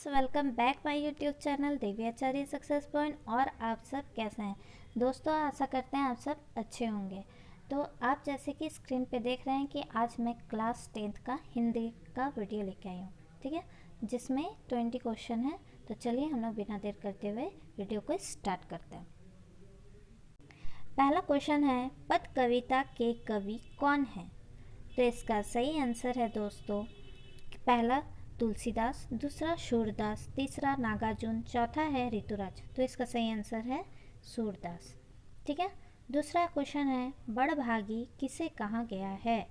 Welcome back my YouTube channel Devi Acharya success point. और आप सब कैसे हैं दोस्तों? आशा करते हैं आप सब अच्छे होंगे। तो आप जैसे कि स्क्रीन पे देख रहे हैं कि आज मैं क्लास 10th का हिंदी का वीडियो लेके आई हूँ, ठीक है, जिसमें 20 क्वेश्चन है। तो चलिए हम लोग बिना देर करते हुए वीडियो को स्टार्ट करते हैं। पहला क्वेश्चन है, पद कविता के कवि कौन है? तो इसका सही आंसर है दोस्तों, पहला तुलसीदास, दूसरा सूरदास, तीसरा नागार्जुन, चौथा है ऋतुराज। तो इसका सही आंसर है सूरदास, ठीक है। दूसरा क्वेश्चन है, बड़भागी किसे कहा गया है?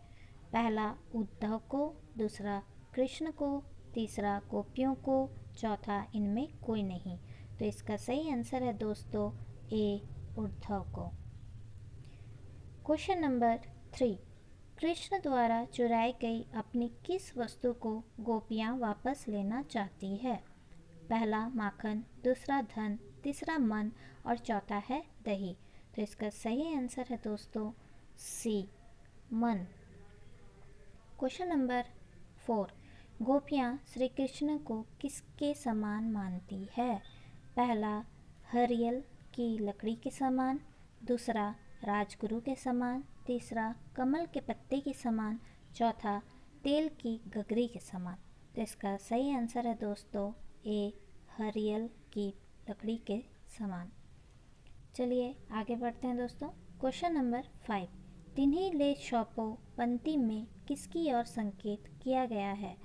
पहला उद्धव को, दूसरा कृष्ण को, तीसरा गोपियों को, चौथा इनमें कोई नहीं। तो इसका सही आंसर है दोस्तों ए उद्धव को। क्वेश्चन नंबर 3, कृष्ण द्वारा चुराई गई अपनी किस वस्तु को गोपियाँ वापस लेना चाहती है? पहला माखन, दूसरा धन, तीसरा मन और चौथा है दही। तो इसका सही आंसर है दोस्तों सी मन। क्वेश्चन नंबर 4, गोपियाँ श्री कृष्ण को किसके समान मानती है? पहला हरियल की लकड़ी के समान, दूसरा राजगुरु के समान, तीसरा कमल के पत्ते के समान, चौथा तेल की गगरी के समान। तो इसका सही आंसर है दोस्तों ए हरियल की लकड़ी के समान। चलिए आगे बढ़ते हैं दोस्तों। क्वेश्चन नंबर 5, तिन्हीं ले सौंपो पंक्ति में किसकी ओर संकेत किया गया है?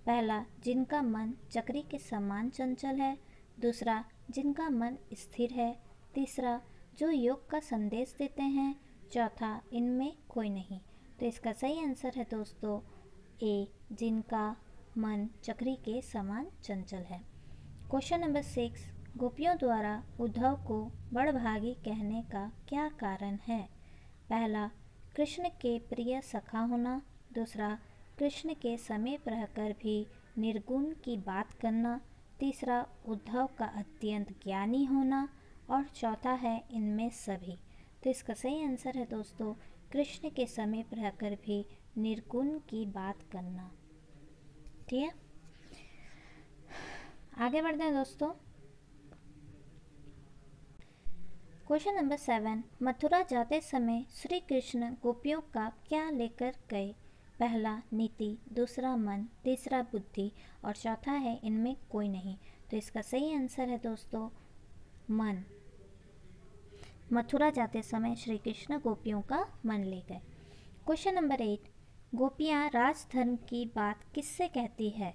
पहला जिनका मन चक्री के समान चंचल है, दूसरा जिनका मन स्थिर है, तीसरा जो योग का संदेश देते हैं, चौथा इनमें कोई नहीं। तो इसका सही आंसर है दोस्तों ए जिनका मन चक्री के समान चंचल है। क्वेश्चन नंबर 6, गोपियों द्वारा उद्धव को बड़भागी कहने का क्या कारण है? पहला कृष्ण के प्रिय सखा होना, दूसरा कृष्ण के समीप रहकर भी निर्गुण की बात करना, तीसरा उद्धव का अत्यंत ज्ञानी होना और चौथा है इनमें सभी। तो इसका सही आंसर है दोस्तों कृष्ण के समीप रहकर भी निर्गुण की बात करना, ठीक है। आगे बढ़ते हैं दोस्तों। क्वेश्चन नंबर 7, मथुरा जाते समय श्री कृष्ण गोपियों का क्या लेकर गए? पहला नीति, दूसरा मन, तीसरा बुद्धि और चौथा है इनमें कोई नहीं। तो इसका सही आंसर है दोस्तों मन। मथुरा जाते समय श्री कृष्ण गोपियों का मन ले गए। क्वेश्चन नंबर 8, गोपियाँ राजधर्म की बात किससे कहती है?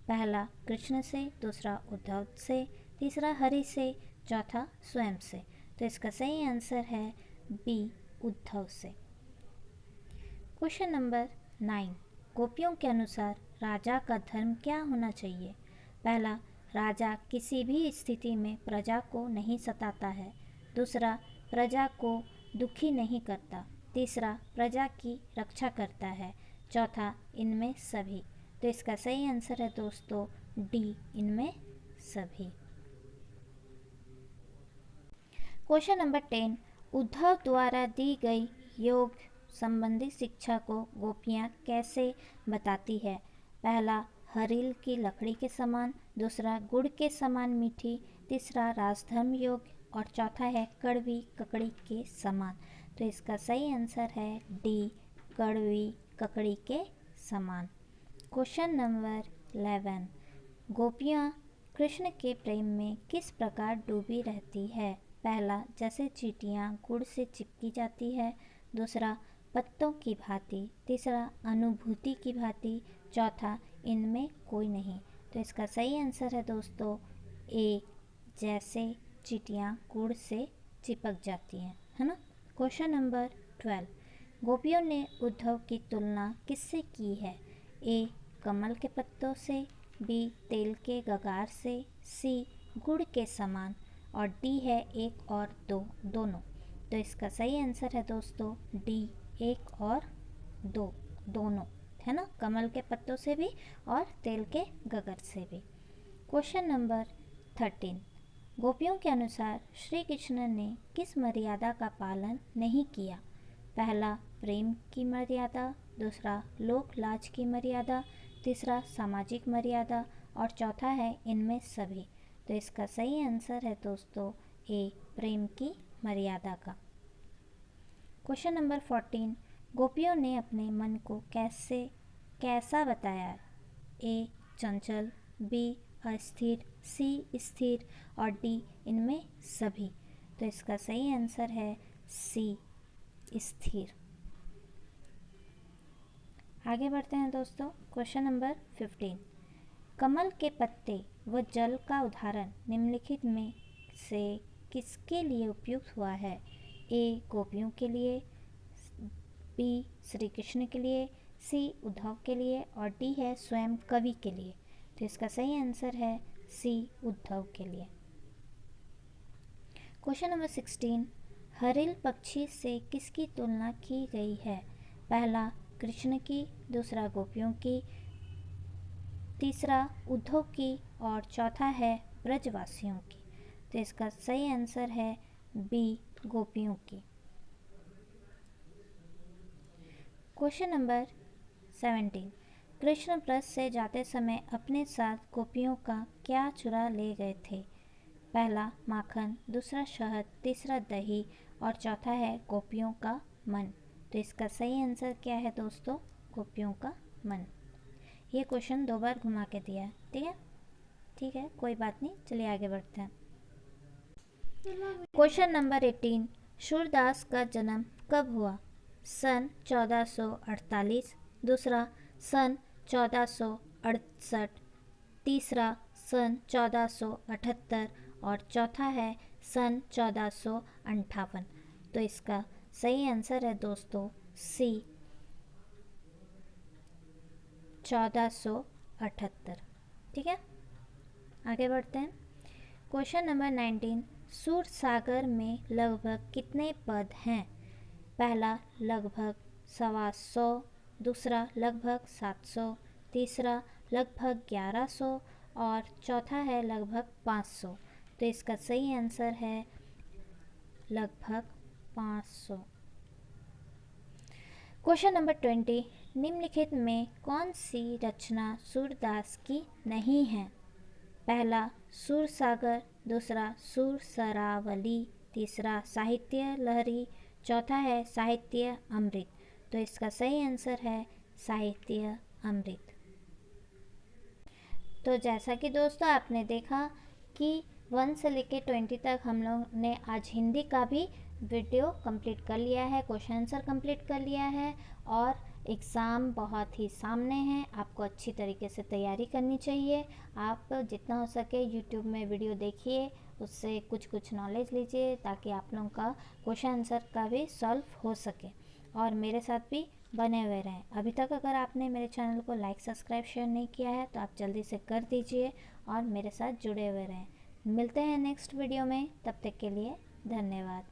पहला कृष्ण से, दूसरा उद्धव से, तीसरा हरि से, चौथा स्वयं से। तो इसका सही आंसर है बी उद्धव से। क्वेश्चन नंबर 9, गोपियों के अनुसार राजा का धर्म क्या होना चाहिए? पहला राजा किसी भी स्थिति में प्रजा को नहीं सताता है, दूसरा प्रजा को दुखी नहीं करता, तीसरा प्रजा की रक्षा करता है, चौथा इनमें सभी। तो इसका सही आंसर है दोस्तों डी इनमें सभी। क्वेश्चन नंबर 10, उद्धव द्वारा दी गई योग संबंधी शिक्षा को गोपियाँ कैसे बताती है? पहला हरिल की लकड़ी के समान, दूसरा गुड़ के समान मीठी, तीसरा राजधर्म योग और चौथा है कड़वी ककड़ी के समान। तो इसका सही आंसर है डी कड़वी ककड़ी के समान। क्वेश्चन नंबर 11, गोपियाँ कृष्ण के प्रेम में किस प्रकार डूबी रहती है? पहला जैसे चींटियाँ गुड़ से चिपकी जाती है, दूसरा पत्तों की भांति, तीसरा अनुभूति की भांति, चौथा इनमें कोई नहीं। तो इसका सही आंसर है दोस्तों ए जैसे चींटियाँ गुड़ से चिपक जाती हैं, है ना। क्वेश्चन नंबर 12, गोपियों ने उद्धव की तुलना किससे की है? ए कमल के पत्तों से, बी तेल के गगार से, सी गुड़ के समान और डी है एक और दो दोनों। तो इसका सही आंसर है दोस्तों डी एक और दो दोनों, है ना, कमल के पत्तों से भी और तेल के गगर से भी। क्वेश्चन नंबर 13, गोपियों के अनुसार श्री कृष्ण ने किस मर्यादा का पालन नहीं किया? पहला प्रेम की मर्यादा, दूसरा लोक लाज की मर्यादा, तीसरा सामाजिक मर्यादा और चौथा है इनमें सभी। तो इसका सही आंसर है दोस्तों ए, प्रेम की मर्यादा का। क्वेश्चन नंबर 14, गोपियों ने अपने मन को कैसा बताया? ए, चंचल, बी, अस्थिर, सी, स्थिर और डी, इनमें सभी। तो इसका सही आंसर है सी, स्थिर। आगे बढ़ते हैं दोस्तों। क्वेश्चन नंबर 15, कमल के पत्ते व जल का उदाहरण निम्नलिखित में से किसके लिए उपयुक्त हुआ है? ए, गोपियों के लिए, बी, श्री कृष्ण के लिए, सी, उद्धव के लिए और डी है स्वयं कवि के लिए। तो इसका सही आंसर है सी, उद्धव के लिए। क्वेश्चन नंबर 16, हरिल पक्षी से किसकी तुलना की गई है? पहला कृष्ण की, दूसरा गोपियों की, तीसरा उद्धव की और चौथा है ब्रजवासियों की। तो इसका सही आंसर है बी, गोपियों की। क्वेश्चन नंबर 17, कृष्ण ब्रज से जाते समय अपने साथ गोपियों का क्या चुरा ले गए थे? पहला माखन, दूसरा शहद, तीसरा दही और चौथा है गोपियों का मन। तो इसका सही आंसर क्या है दोस्तों? गोपियों का मन। ये क्वेश्चन 2 बार घुमा के दिया है, ठीक है, कोई बात नहीं, चलिए आगे बढ़ते हैं। क्वेश्चन नंबर 18, सूरदास का जन्म कब हुआ? सन 1448, दूसरा सन 1468, तीसरा सन 1478 और चौथा है सन 1458। तो इसका सही आंसर है दोस्तों सी, 1478। ठीक है, आगे बढ़ते हैं। क्वेश्चन नंबर 19, सूर सागर में लगभग कितने पद हैं? पहला लगभग 125, दूसरा लगभग 700, तीसरा लगभग 1100 और चौथा है लगभग 500। तो इसका सही आंसर है लगभग 500। क्वेश्चन नंबर 20, निम्नलिखित में कौन सी रचना सूरदास की नहीं है? पहला सूर सागर, दूसरा सूर सरावली, तीसरा साहित्य लहरी, चौथा है साहित्य अमृत। तो इसका सही आंसर है साहित्य अमृत। तो जैसा कि दोस्तों आपने देखा कि 1 से लेकर 20 तक हम लोग ने आज हिंदी का भी वीडियो कंप्लीट कर लिया है, क्वेश्चन आंसर कंप्लीट कर लिया है और एग्ज़ाम बहुत ही सामने है। आपको अच्छी तरीके से तैयारी करनी चाहिए। आप जितना हो सके यूट्यूब में वीडियो देखिए, उससे कुछ नॉलेज लीजिए ताकि आप लोगों का क्वेश्चन आंसर का भी सॉल्व हो सके और मेरे साथ भी बने हुए रहें। अभी तक अगर आपने मेरे चैनल को लाइक, सब्सक्राइब, शेयर नहीं किया है तो आप जल्दी से कर दीजिए और मेरे साथ जुड़े हुए रहें। मिलते हैं नेक्स्ट वीडियो में, तब तक के लिए धन्यवाद।